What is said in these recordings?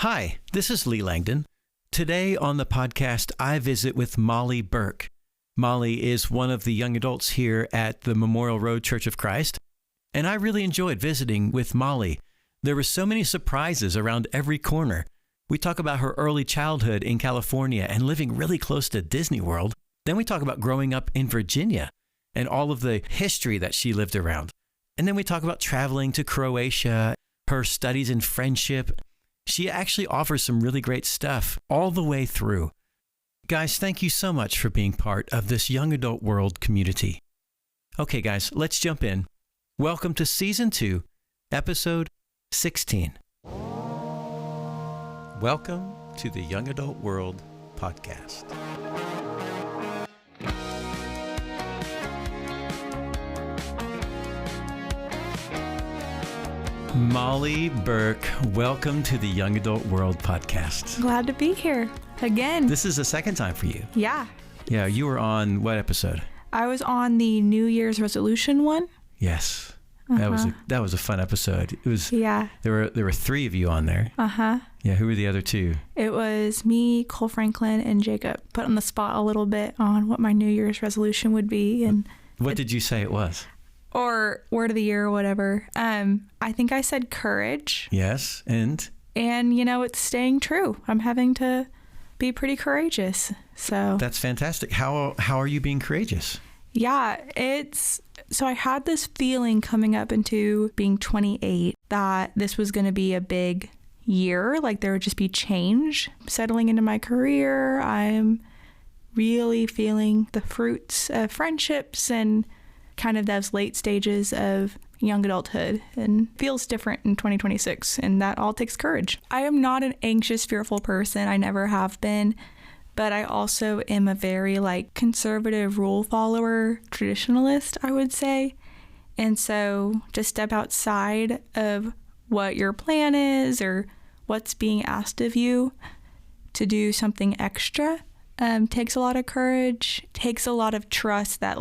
Hi, this is Lee Langdon. Today on the podcast, I visit with Molly Burke. Molly is one of the young adults here at the Memorial Road Church of Christ, and I really enjoyed visiting with Molly. There were so many surprises around every corner. We talk about her early childhood in California and living really close to Disney World. Then we talk about growing up in Virginia and all of the history that she lived around. And then we talk about traveling to Croatia, her studies in friendship. She actually offers some really great stuff all the way through. Guys, thank you so much for being part of this young adult world community. Okay, guys, let's jump in. Welcome to Season 2, Episode 16. Welcome to the Young Adult World Podcast. Molly Burke, welcome to the Young Adult World Podcast. Glad to be here again. This is the second time for you. Yeah. Yeah, you were on what episode? I was on the New Year's resolution one. Yes. That was a fun episode. It was. Yeah. There were three of you on there. Yeah, who were the other two? It was me, Cole Franklin, and Jacob. Put on the spot a little bit on what my New Year's resolution would be, and what did you say it was? Or word of the year or whatever. I think I said courage. Yes, and it's staying true. I'm having to be pretty courageous. So that's fantastic. How are you being courageous? Yeah, so I had this feeling coming up into being 28 that this was going to be a big year. Like there would just be change settling into my career. I'm really feeling the fruits of friendships and kind of those late stages of young adulthood, and feels different in 2026, and that all takes courage. I am not an anxious, fearful person. I never have been, but I also am a very conservative rule follower, traditionalist, I would say. And so to step outside of what your plan is or what's being asked of you to do something extra takes a lot of courage, takes a lot of trust that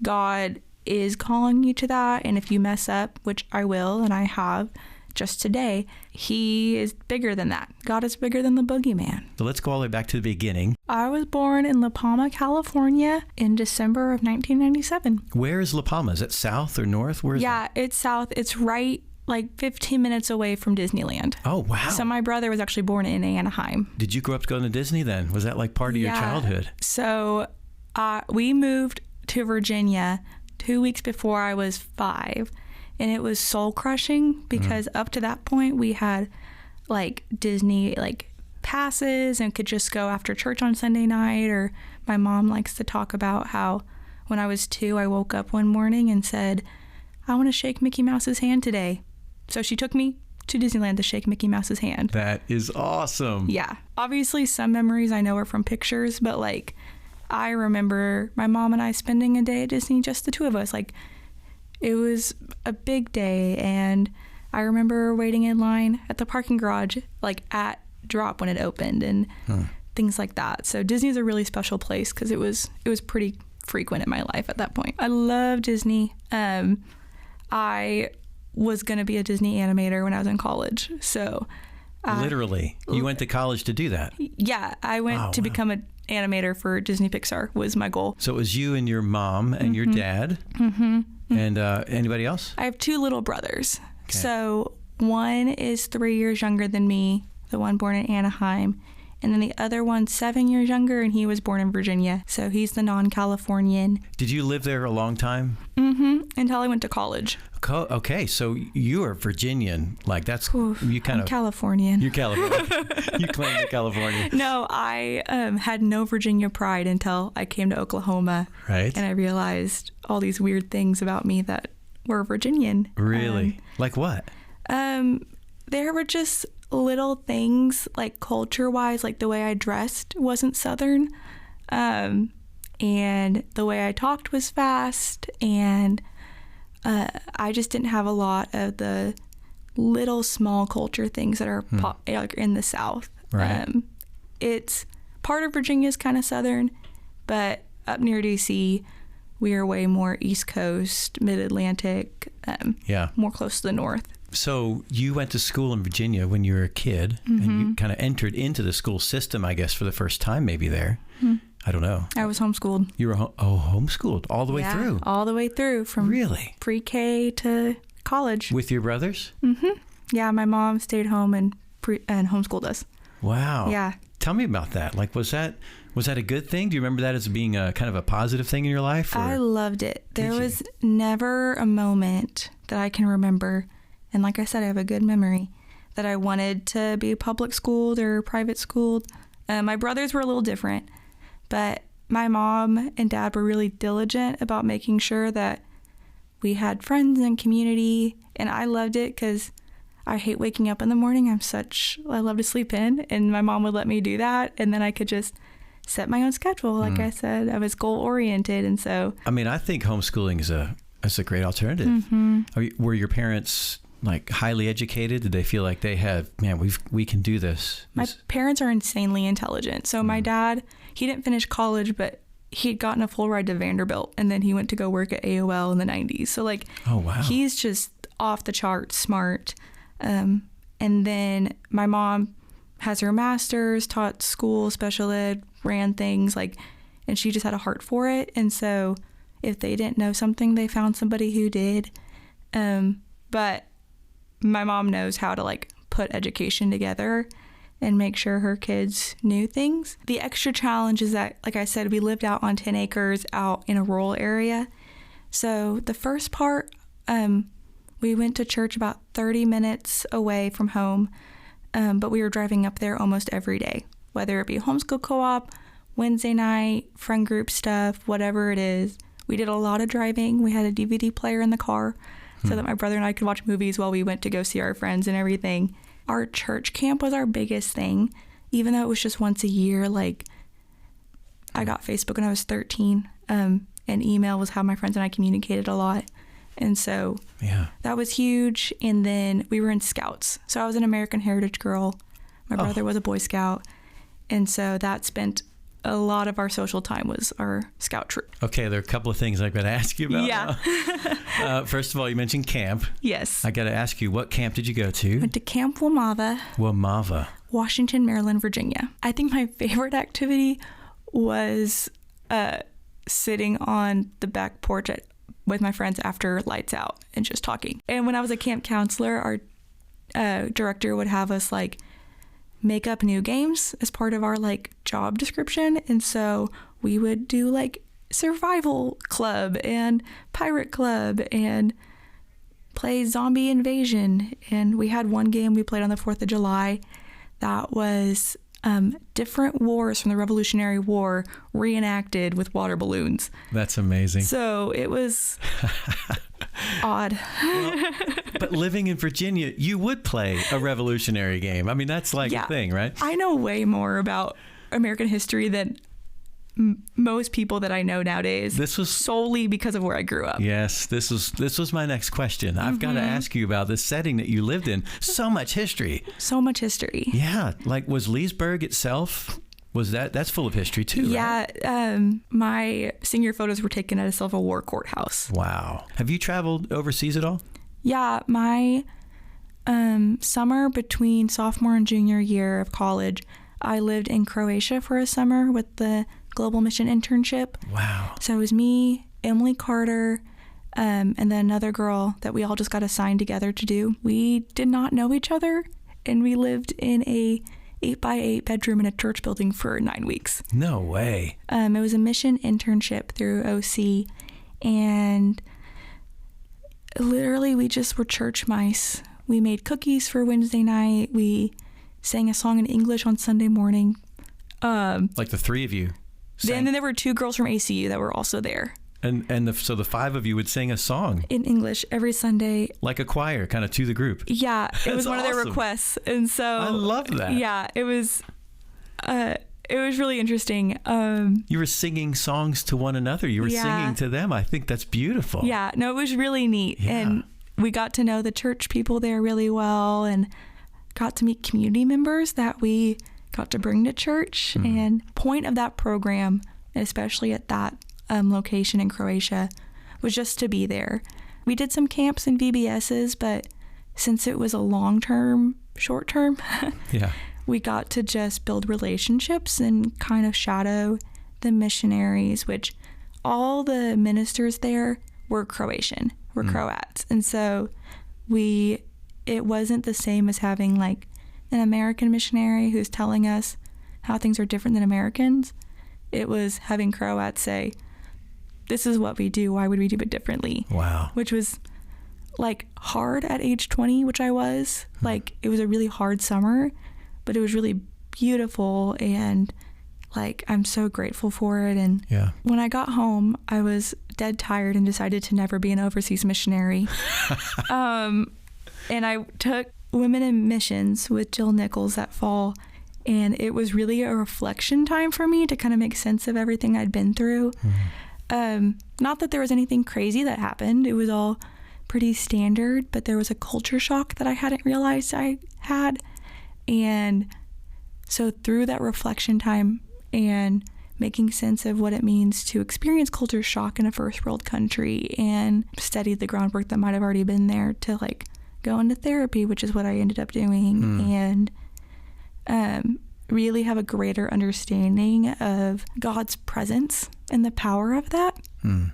God is calling you to that, and if you mess up, which I will, and I have just today, He is bigger than that. God is bigger than the boogeyman. So let's go all the way back to the beginning. I was born in La Palma, California in December of 1997. Where is La Palma? Is it south or north? Where is it? It's south. It's right 15 minutes away from Disneyland. Oh, wow. So my brother was actually born in Anaheim. Did you grow up going to Disney then? Was that part of your childhood? So we moved to Virginia 2 weeks before I was 5, and it was soul crushing because up to that point we had Disney passes and could just go after church on Sunday night. Or my mom likes to talk about how when I was 2 I woke up one morning and said, I want to shake Mickey Mouse's hand today. So she took me to Disneyland to shake Mickey Mouse's hand. That is awesome. Yeah. Obviously some memories I know are from pictures, but I remember my mom and I spending a day at Disney, just the two of us. It was a big day, and I remember waiting in line at the parking garage, at drop when it opened, and things like that. So Disney's a really special place because it was pretty frequent in my life at that point. I love Disney. I was going to be a Disney animator when I was in college. So literally, you went to college to do that? Yeah, I went to become an animator for Disney Pixar was my goal. So it was you and your mom and your dad and anybody else? I have 2 little brothers. Okay. So one is 3 years younger than me, the one born in Anaheim, and then the other one's 7 years younger, and he was born in Virginia. So he's the non-Californian. Did you live there a long time? Until I went to college. Okay, so you are Virginian. That's you kind I'm of Californian. You're Californian. You claim you're Californian. No, I had no Virginia pride until I came to Oklahoma. Right. And I realized all these weird things about me that were Virginian. Really? Like what? There were just little things, culture-wise, the way I dressed wasn't Southern, and the way I talked was fast, and I just didn't have a lot of the little small culture things that are in the South. Right. It's part of Virginia is kind of Southern, but up near DC, we are way more East Coast, Mid-Atlantic, more close to the North. So you went to school in Virginia when you were a kid, and you kind of entered into the school system, I guess, for the first time maybe there. I don't know. I was homeschooled. You were homeschooled all the way through? All the way through, from really pre-K to college. With your brothers? Yeah, my mom stayed home and homeschooled us. Wow. Yeah. Tell me about that. Like, was that a good thing? Do you remember that as being a kind of a positive thing in your life? I loved it. There was never a moment that I can remember, and like I said, I have a good memory, that I wanted to be public schooled or private schooled. My brothers were a little different, but my mom and dad were really diligent about making sure that we had friends and community, and I loved it because I hate waking up in the morning. I love to sleep in, and my mom would let me do that, and then I could just set my own schedule. Like I said, I was goal oriented, and so. I mean, I think homeschooling is a great alternative. Were your parents like highly educated? Did they feel like they have, we can do this? My parents are insanely intelligent. So my dad, he didn't finish college, but he'd gotten a full ride to Vanderbilt, and then he went to go work at AOL in the 90s. So like, oh wow, he's just off the chart smart. And then my mom has her master's, taught school, special ed, ran things and she just had a heart for it. And so if they didn't know something, they found somebody who did. But my mom knows how to put education together and make sure her kids knew things. The extra challenge is that, like I said, we lived out on 10 acres out in a rural area. So the first part, we went to church about 30 minutes away from home, but we were driving up there almost every day, whether it be homeschool co-op, Wednesday night, friend group stuff, whatever it is. We did a lot of driving. We had a DVD player in the car so that my brother and I could watch movies while we went to go see our friends and everything. Our church camp was our biggest thing, even though it was just once a year. I got Facebook when I was 13, and email was how my friends and I communicated a lot. And so that was huge. And then we were in Scouts. So I was an American Heritage girl. My brother was a Boy Scout. And so that spent a lot of our social time was our Scout troop. Okay, there are a couple of things I've got to ask you about. Yeah. First of all, you mentioned camp. Yes. I got to ask you, what camp did you go to? Went to Camp Wamava. Washington, Maryland, Virginia. I think my favorite activity was sitting on the back porch with my friends after lights out and just talking. And when I was a camp counselor, our director would have us make up new games as part of our job description. And so we would do survival club and pirate club and play zombie invasion. And we had one game we played on the 4th of July that was different wars from the Revolutionary War reenacted with water balloons. That's amazing. So it was odd. Well, but living in Virginia, you would play a revolutionary game. I mean, that's a thing, right? I know way more about American history than most people that I know nowadays. This was solely because of where I grew up. Yes, this was my next question. I've got to ask you about this setting that you lived in. So much history. So much history. Yeah, was Leesburg itself? Was that's full of history too? Yeah, right? My senior photos were taken at a Civil War courthouse. Wow. Have you traveled overseas at all? Yeah, my summer between sophomore and junior year of college, I lived in Croatia for a summer with the Global Mission Internship. Wow. So it was me, Emily Carter, and then another girl that we all just got assigned together to do. We did not know each other, and we lived in a 8x8 bedroom in a church building for 9 weeks. No way. It was a mission internship through OC, and literally we just were church mice. We made cookies for Wednesday night. We sang a song in English on Sunday morning. The three of you sang. And then there were 2 girls from ACU that were also there. So the 5 of you would sing a song in English every Sunday, like a choir, kind of to the group. Yeah, it was one of their requests, and so I love that. Yeah, it was really interesting. You were singing songs to one another. You were singing to them. I think that's beautiful. Yeah, no, it was really neat, and we got to know the church people there really well, and got to meet community members that we got to bring to church. And point of that program, especially at that location in Croatia, was just to be there. We did some camps and VBSs, but since it was a long-term, short-term, Yeah. we got to just build relationships and kind of shadow the missionaries, which all the ministers there were Croatian, were Croats. And so it wasn't the same as having like an American missionary who's telling us how things are different than Americans. It was having Croats say, this is what we do, why would we do it differently? Wow. Which was like hard at age 20, which I was. Like, it was a really hard summer, but it was really beautiful, and like I'm so grateful for it. And when I got home, I was dead tired and decided to never be an overseas missionary. And I took Women in Missions with Jill Nichols that fall, and it was really a reflection time for me to kind of make sense of everything I'd been through. Not that there was anything crazy that happened. It was all pretty standard, but there was a culture shock that I hadn't realized I had. And so through that reflection time and making sense of what it means to experience culture shock in a first world country and study the groundwork that might have already been there to like go into therapy, which is what I ended up doing, and really have a greater understanding of God's presence and the power of that.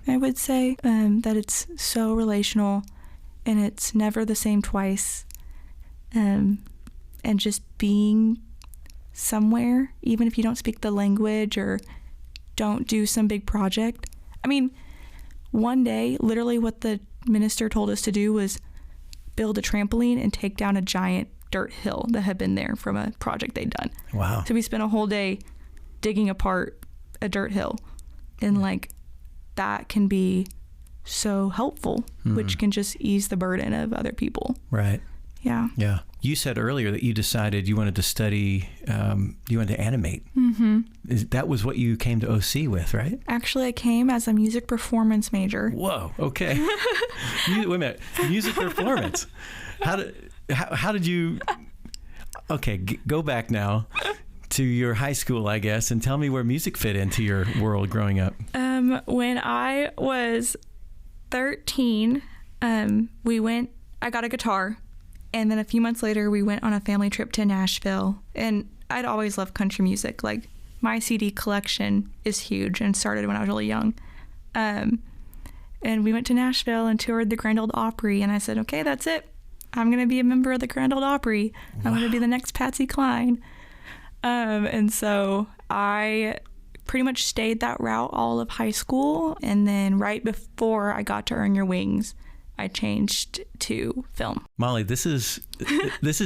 I would say that it's so relational and it's never the same twice. And just being somewhere, even if you don't speak the language or don't do some big project. I mean, one day, literally what the minister told us to do was build a trampoline and take down a giant dirt hill that had been there from a project they'd done. Wow. So we spent a whole day digging apart a dirt hill, and like that can be so helpful, which can just ease the burden of other people. Right. Yeah. Yeah. You said earlier that you decided you wanted to study, you wanted to animate. That was what you came to OC with, right? Actually, I came as a music performance major. Whoa. Okay. Wait a minute. Music performance. How did you? Okay, go back now to your high school, I guess, and tell me where music fit into your world growing up. When I was 13, I got a guitar, and then a few months later, we went on a family trip to Nashville, and I'd always loved country music. Like, my CD collection is huge and started when I was really young. And we went to Nashville and toured the Grand Ole Opry, and I said, okay, that's it. I'm going to be a member of the Grand Ole Opry. I'm going to be the next Patsy Cline. And so I pretty much stayed that route all of high school. And then right before I got to Earn Your Wings, I changed to film. Molly, this is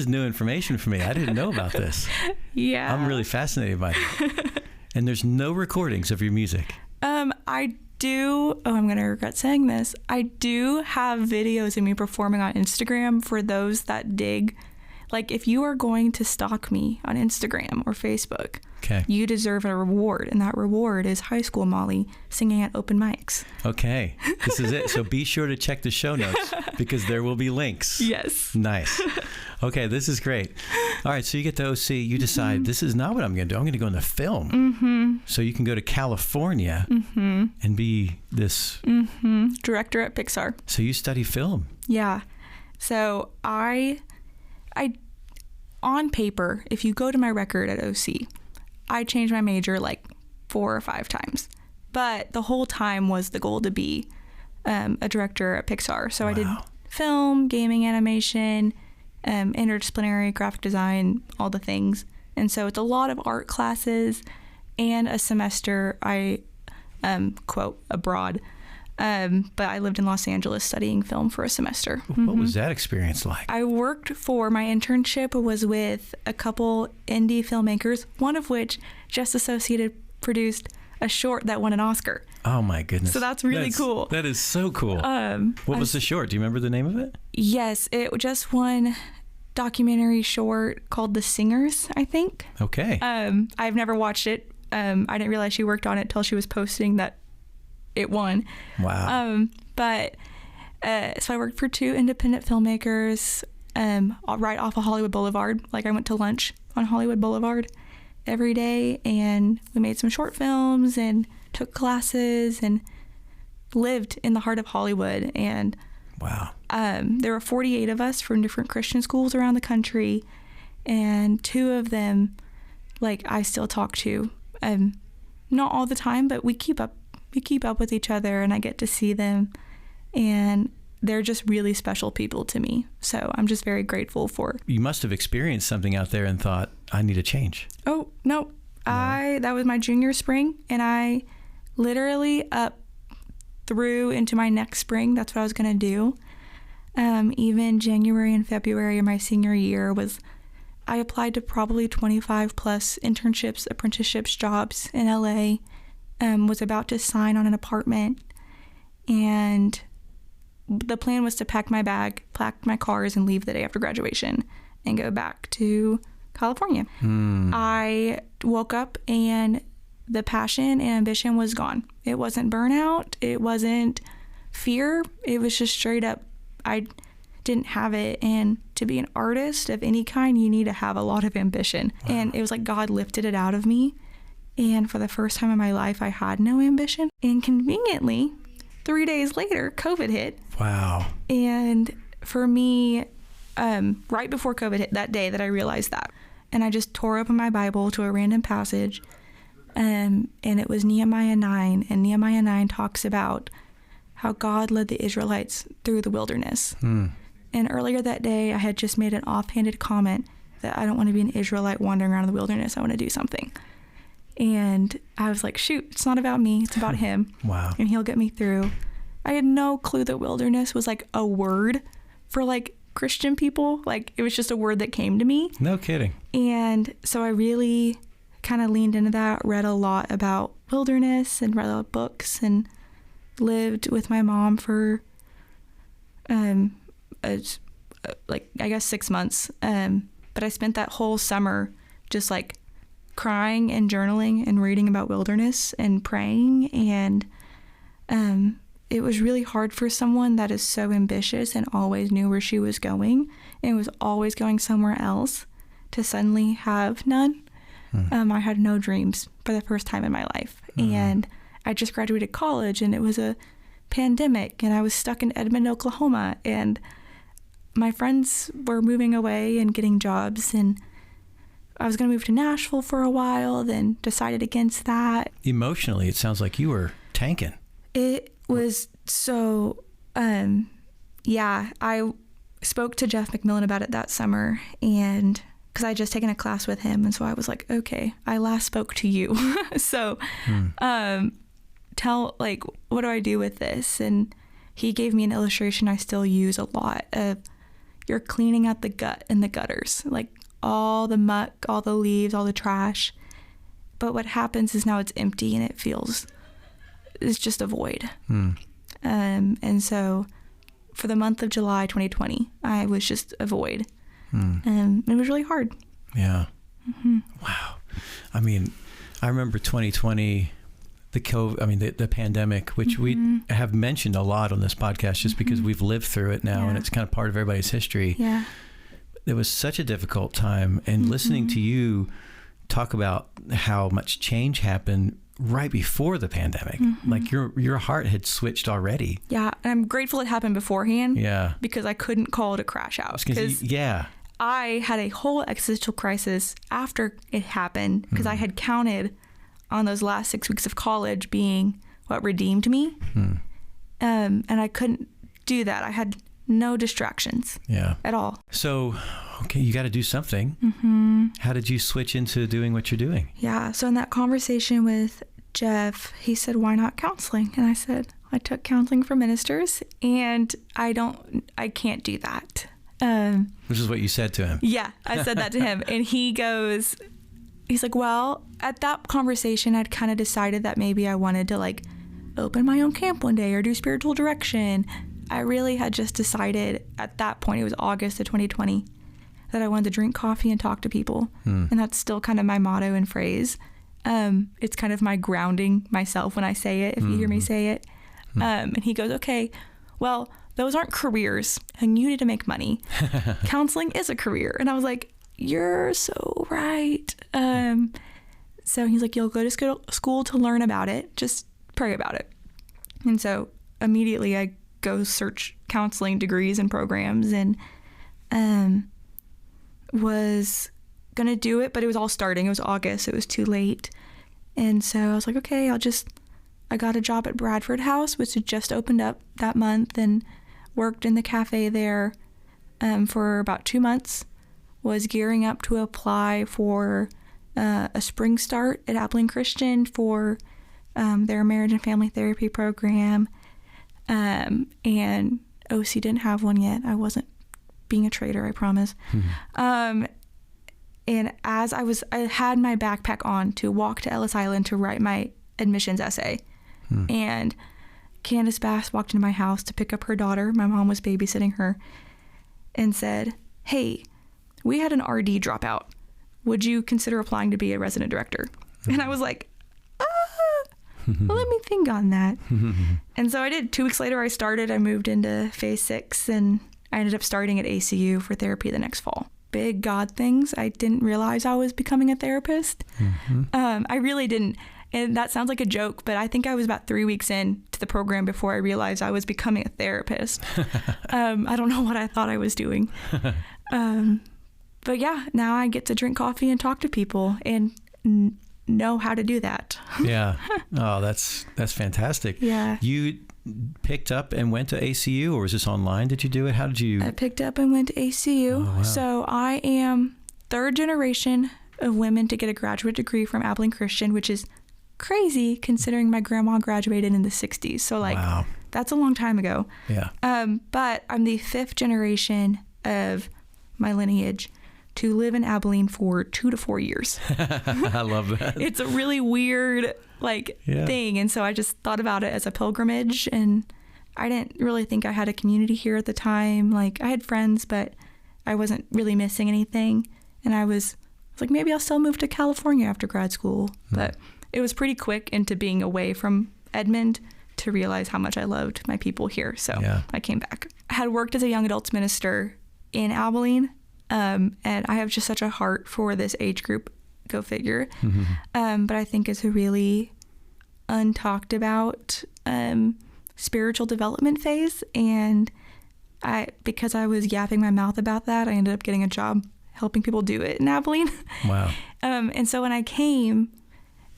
new information for me. I didn't know about this. Yeah. I'm really fascinated by it. And there's no recordings of your music. I do. Oh, I'm going to regret saying this. I do have videos of me performing on Instagram for those that dig. Like, if you are going to stalk me on Instagram or Facebook, okay, you deserve a reward. And that reward is high school Molly singing at open mics. Okay. This is it. So be sure to check the show notes because there will be links. Yes. Nice. Okay. This is great. All right. So you get to OC. You decide this is not what I'm going to do. I'm going to go into film. So you can go to California and be this director at Pixar. So you study film. Yeah. So I on paper, if you go to my record at OC, I changed my major like 4 or 5 times. But the whole time was the goal to be a director at Pixar. So I did film, gaming, animation, interdisciplinary, graphic design, all the things. And so it's a lot of art classes and a semester I, quote, abroad. But I lived in Los Angeles studying film for a semester. What was that experience like? I worked for, my internship was with a couple indie filmmakers, one of which Just Associated produced a short that won an Oscar. Oh my goodness. So that's really cool. That is so cool. What was the short? Do you remember the name of it? Yes, it just won documentary short called The Singers, I think. Okay. I've never watched it. I didn't realize she worked on it till she was posting that it won. Wow. So I worked for 2 independent filmmakers right off of Hollywood Boulevard. Like, I went to lunch on Hollywood Boulevard every day, and we made some short films and took classes and lived in the heart of Hollywood. And Wow. There were 48 of us from different Christian schools around the country, and 2 of them, like, I still talk to. Not all the time, but we keep up with each other, and I get to see them, and they're just really special people to me. So I'm just very grateful for. You must have experienced something out there and thought, I need a change. Oh, no. That was my junior spring, and I literally up through into my next spring, that's what I was going to do. Even January and February of my senior year I applied to probably 25 plus internships, apprenticeships, jobs in LA, was about to sign on an apartment, and the plan was to pack my bag, pack my cars, and leave the day after graduation and go back to California. I woke up and the passion and ambition was gone. It wasn't burnout. It wasn't fear. It was just straight up, I didn't have it. And to be an artist of any kind, you need to have a lot of ambition. Wow. And it was like God lifted it out of me. And for the first time in my life, I had no ambition. And conveniently, 3 days later, COVID hit. Wow. And for me, right before COVID hit, that day that I realized that, and I just tore open my Bible to a random passage, and it was Nehemiah 9, and Nehemiah 9 talks about how God led the Israelites through the wilderness. And earlier that day, I had just made an offhanded comment that I don't want to be an Israelite wandering around the wilderness. I want to do something. And I was like, shoot, it's not about me. It's about him. Wow. And he'll get me through. I had no clue that wilderness was like a word for like Christian people. Like, it was just a word that came to me. No kidding. And so I really kind of leaned into that, read a lot about wilderness and read a lot of books, and lived with my mom for like, I guess 6 months. But I spent that whole summer just like crying and journaling and reading about wilderness and praying. And it was really hard for someone that is so ambitious and always knew where she was going and was always going somewhere else to suddenly have none. I had no dreams for the first time in my life. And I just graduated college, and it was a pandemic, and I was stuck in Edmond, Oklahoma, and my friends were moving away and getting jobs, and I was going to move to Nashville for a while, then decided against that. Emotionally, it sounds like you were tanking. It was so, yeah, I spoke to Jeff McMillan about it that summer, and because I had just taken a class with him, and so I was like, okay, I last spoke to you. So what do I do with this? And he gave me an illustration I still use a lot of, you're cleaning out the gut and the gutters, like all the muck, all the leaves, all the trash. But what happens is now it's empty, and it's just a void. And so for the month of July 2020, I was just a void. And it was really hard. Yeah. Wow. I mean, I remember 2020, the pandemic, which we have mentioned a lot on this podcast just because we've lived through it now, and it's kind of part of everybody's history. Yeah. It was such a difficult time, and listening to you talk about how much change happened right before the pandemic, like your heart had switched already. Yeah. And I'm grateful it happened beforehand. Yeah. Because I couldn't call it a crash out. Yeah. I had a whole existential crisis after it happened, because I had counted on those last 6 weeks of college being what redeemed me. And I couldn't do that. I had no distractions at all. So, okay, you got to do something. How did you switch into doing what you're doing? Yeah. So in that conversation with Jeff, he said, why not counseling? And I said, I took counseling for ministers, and I can't do that. This is what you said to him. Yeah, I said that to him. And he's like, well, at that conversation, I'd kind of decided that maybe I wanted to like open my own camp one day or do spiritual direction. I really had just decided at that point, it was August of 2020, that I wanted to drink coffee and talk to people. And that's still kind of my motto and phrase. It's kind of my grounding myself when I say it, if you hear me say it. And he goes, okay, well, those aren't careers, and you need to make money. Counseling is a career. And I was like, you're so right. So he's like, you'll go to school to learn about it. Just pray about it. And so immediately I go search counseling degrees and programs, and was going to do it, but it was all starting. It was August. It was too late. And so I was like, okay, I got a job at Bradford House, which had just opened up that month, and worked in the cafe there for about 2 months. Was gearing up to apply for a spring start at Abilene Christian for their marriage and family therapy program. And OC didn't have one yet. I wasn't being a traitor, I promise. And as I had my backpack on to walk to Ellis Island to write my admissions essay. And Candace Bass walked into my house to pick up her daughter. My mom was babysitting her, and said, hey, we had an RD drop out. Would you consider applying to be a resident director? And I was like, well, let me think on that. And so I did. 2 weeks later, I started. I moved into phase 6, and I ended up starting at ACU for therapy the next fall. Big God things. I didn't realize I was becoming a therapist. I really didn't. And that sounds like a joke, but I think I was about 3 weeks in to the program before I realized I was becoming a therapist. I don't know what I thought I was doing. But yeah, now I get to drink coffee and talk to people and know how to do that. Yeah. Oh, that's fantastic. Yeah. You picked up and went to ACU, or was this online? Did you do it? How did you? I picked up and went to ACU. Oh, wow. So I am 3rd generation of women to get a graduate degree from Abilene Christian, which is crazy considering my grandma graduated in the 60s. So Wow. That's a long time ago. Yeah. But I'm the 5th generation of my lineage to live in Abilene for 2 to 4 years. I love that. It's a really weird thing. And so I just thought about it as a pilgrimage, and I didn't really think I had a community here at the time. I had friends, but I wasn't really missing anything. And I was like, maybe I'll still move to California after grad school. But it was pretty quick into being away from Edmond to realize how much I loved my people here. So I came back. I had worked as a young adults minister in Abilene, and I have just such a heart for this age group, go figure. But I think it's a really untalked about spiritual development phase. And because I was yapping my mouth about that, I ended up getting a job helping people do it in Abilene. Wow. And so when I came,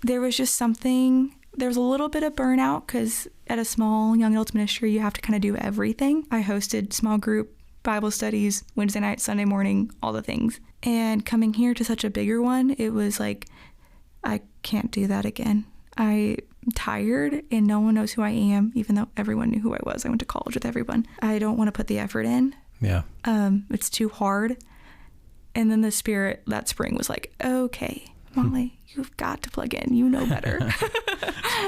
there was just something, there was a little bit of burnout, because at a small young adults ministry, you have to kind of do everything. I hosted small group Bible studies, Wednesday night, Sunday morning, all the things. And coming here to such a bigger one, it was like, I can't do that again. I'm tired and no one knows who I am, even though everyone knew who I was. I went to college with everyone. I don't want to put the effort in. Yeah. It's too hard. And then the Spirit that spring was like, okay, Molly, you've got to plug in. You know better.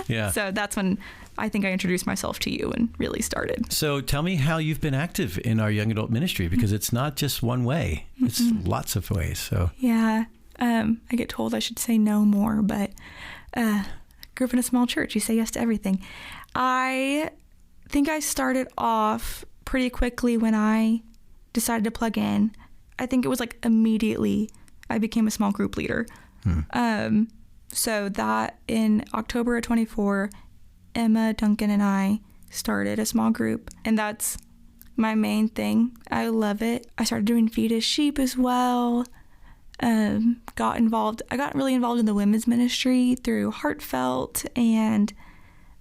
Yeah. So that's when I think I introduced myself to you and really started. So tell me how you've been active in our young adult ministry, because it's not just one way. It's lots of ways. So yeah, I get told I should say no more, but grew up in a small church. You say yes to everything. I think I started off pretty quickly when I decided to plug in. I think it was immediately I became a small group leader. So that in October of 24, Emma, Duncan, and I started a small group, and that's my main thing. I love it. I started doing Feed His Sheep as well. I got really involved in the women's ministry through Heartfelt, and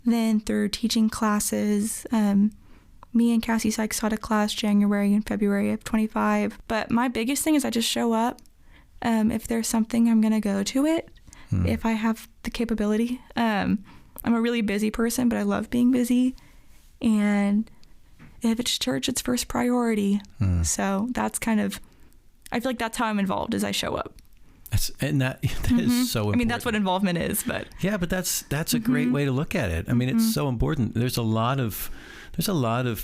then through teaching classes. Me and Cassie Sykes taught a class January and February of 25. But my biggest thing is I just show up. If there's something, I'm going to go to it if I have the capability. I'm a really busy person, but I love being busy. And if it's church, it's first priority. So that's I feel like that's how I'm involved, is I show up. That is so important. I mean, that's what involvement is, but. Yeah, but that's a great way to look at it. I mean, it's so important. There's a lot of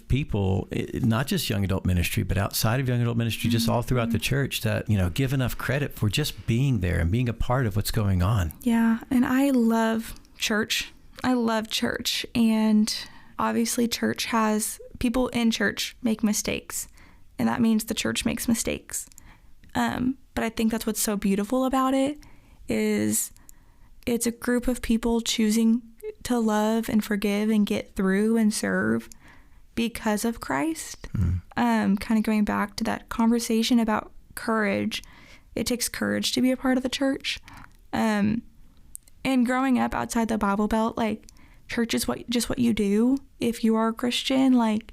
people, not just young adult ministry, but outside of young adult ministry, just all throughout the church, that, give enough credit for just being there and being a part of what's going on. Yeah. And I love church. And obviously people in church make mistakes, and that means the church makes mistakes. But I think that's what's so beautiful about it, is it's a group of people choosing to love and forgive and get through and serve because of Christ. Kind of going back to that conversation about courage. It takes courage to be a part of the church. And growing up outside the Bible Belt, like, church is just what you do. If you are a Christian, like,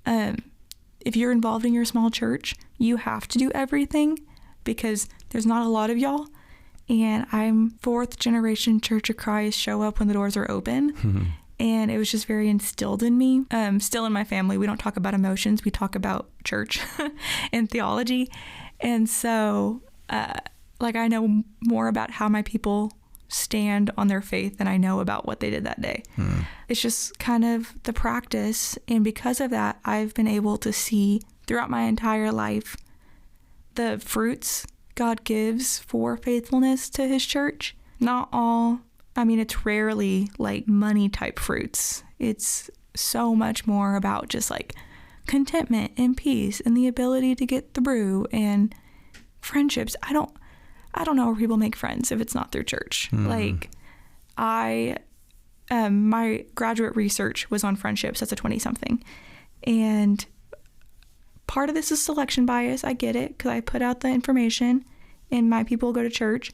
if you're involved in your small church, you have to do everything because there's not a lot of y'all. And I'm 4th generation Church of Christ, show up when the doors are open. And it was just very instilled in me. Still in my family, we don't talk about emotions. We talk about church and theology. And so, like, I know more about how my people stand on their faith than I know about what they did that day. It's just kind of the practice. And because of that, I've been able to see throughout my entire life the fruits God gives for faithfulness to his church. Not all, I mean, it's rarely like money type fruits. It's so much more about just like contentment and peace and the ability to get through and friendships. I don't know where people make friends if it's not through church. Like, my graduate research was on friendships as a 20-something. And part of this is selection bias. I get it, because I put out the information and my people go to church.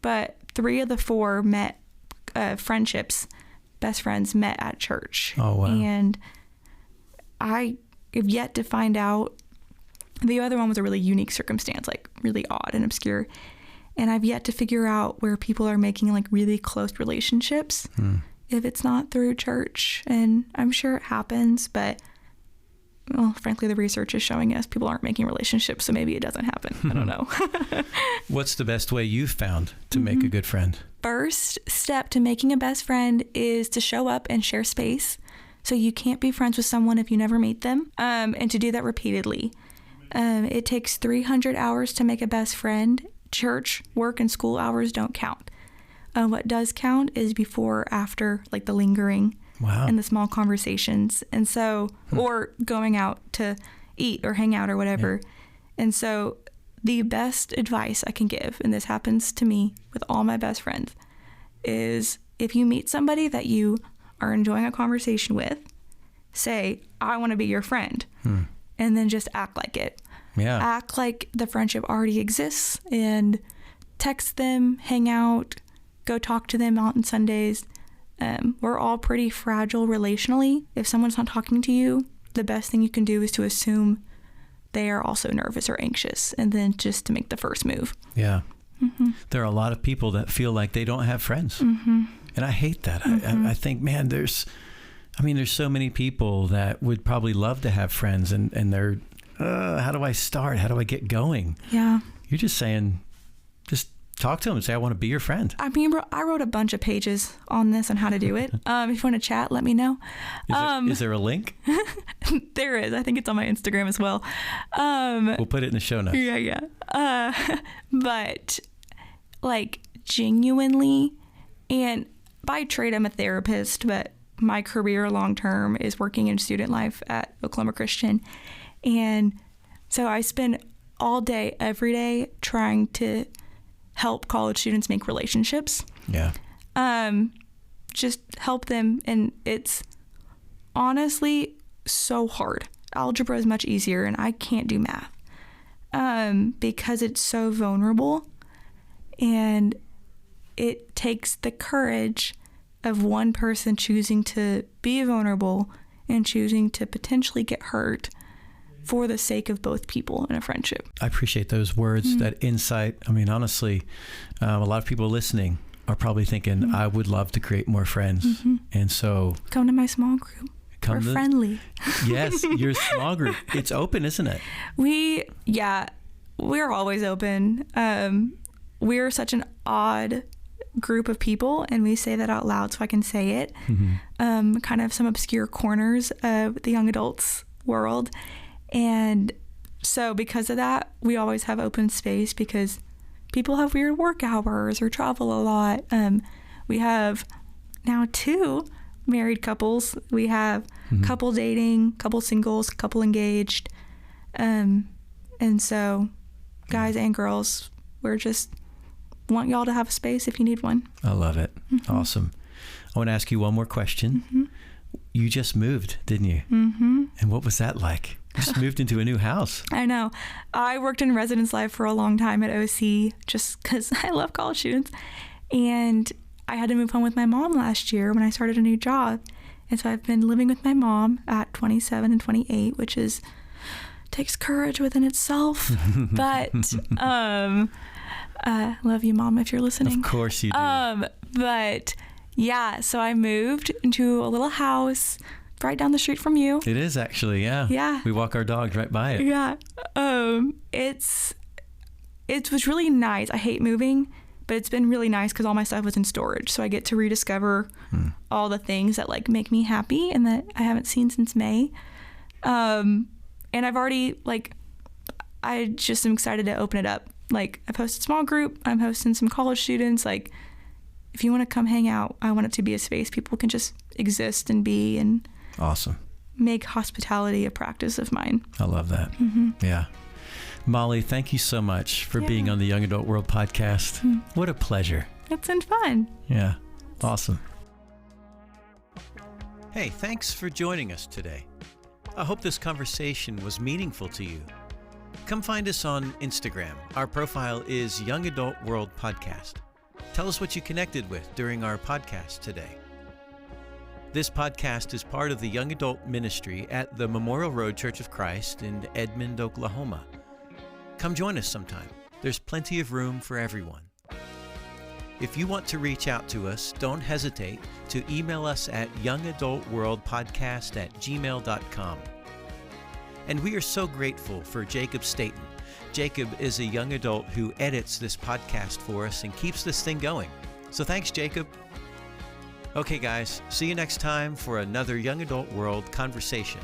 But 3 of the 4 friendships, best friends, met at church. Oh, wow. And I have yet to find out. The other one was a really unique circumstance, like really odd and obscure. And I've yet to figure out where people are making like really close relationships if it's not through church. And I'm sure it happens, but well, frankly, the research is showing us people aren't making relationships, so maybe it doesn't happen. I don't know. What's the best way you've found to make a good friend? First step to making a best friend is to show up and share space. So you can't be friends with someone if you never meet them, and to do that repeatedly. It takes 300 hours to make a best friend. Church, work, and school hours don't count. What does count is before, after, like the lingering. Wow. And the small conversations. And so, or going out to eat or hang out or whatever. Yeah. And so the best advice I can give, and this happens to me with all my best friends, is if you meet somebody that you are enjoying a conversation with, say, I want to be your friend. And then just act like it. Yeah. Act like the friendship already exists and text them, hang out, go talk to them on Sundays. We're all pretty fragile relationally. If someone's not talking to you, the best thing you can do is to assume they are also nervous or anxious, and then just to make the first move. Yeah. There are a lot of people that feel like they don't have friends. And I hate that. I think, man, there's so many people that would probably love to have friends, and they're, how do I start? How do I get going? Yeah. You're just saying, just talk to them and say, I want to be your friend. I mean, I wrote a bunch of pages on this on how to do it. If you want to chat, let me know. Is there a link? There is. I think it's on my Instagram as well. We'll put it in the show notes. Yeah. But like genuinely, and by trade, I'm a therapist, but my career long-term is working in student life at Oklahoma Christian. And so I spend all day, every day, trying to help college students make relationships. Yeah. Just help them. And it's honestly so hard. Algebra is much easier, and I can't do math because it's so vulnerable. And it takes the courage of one person choosing to be vulnerable and choosing to potentially get hurt for the sake of both people in a friendship. I appreciate those words, that insight. I mean, honestly, a lot of people listening are probably thinking, I would love to create more friends. And so come to my small group. We're friendly. Yes, your small group. It's open, isn't it? We're always open. We're such an odd group of people, and we say that out loud so I can say it. Kind of some obscure corners of the young adults world. And so because of that, we always have open space because people have weird work hours or travel a lot. We have now 2 married couples. We have couple dating, couple singles, couple engaged. And so guys and girls, we're just want y'all to have a space if you need one. I love it. Awesome. I want to ask you one more question. You just moved, didn't you? Mm-hmm. And what was that like? You just moved into a new house. I know. I worked in residence life for a long time at OC just because I love college students. And I had to move home with my mom last year when I started a new job. And so I've been living with my mom at 27 and 28, which takes courage within itself. But love you, Mom, if you're listening. Of course you do. But yeah, so I moved into a little house right down the street from you. It is actually, yeah. Yeah. We walk our dogs right by it. Yeah. It was really nice. I hate moving, but it's been really nice because all my stuff was in storage. So I get to rediscover all the things that like make me happy and that I haven't seen since May. And I've already I just am excited to open it up. Like I've hosted a small group. I'm hosting some college students. Like if you want to come hang out, I want it to be a space people can just exist and be and awesome. Make hospitality a practice of mine. I love that. Mm-hmm. Yeah. Molly, thank you so much for being on the Young Adult World podcast. What a pleasure. It's been fun. Yeah. Awesome. Hey, thanks for joining us today. I hope this conversation was meaningful to you. Come find us on Instagram. Our profile is Young Adult World Podcast. Tell us what you connected with during our podcast today. This podcast is part of the Young Adult Ministry at the Memorial Road Church of Christ in Edmond, Oklahoma. Come join us sometime. There's plenty of room for everyone. If you want to reach out to us, don't hesitate to email us at youngadultworldpodcast@gmail.com. And we are so grateful for Jacob Staten. Jacob is a young adult who edits this podcast for us and keeps this thing going. So thanks, Jacob. Okay, guys, see you next time for another Young Adult World conversation.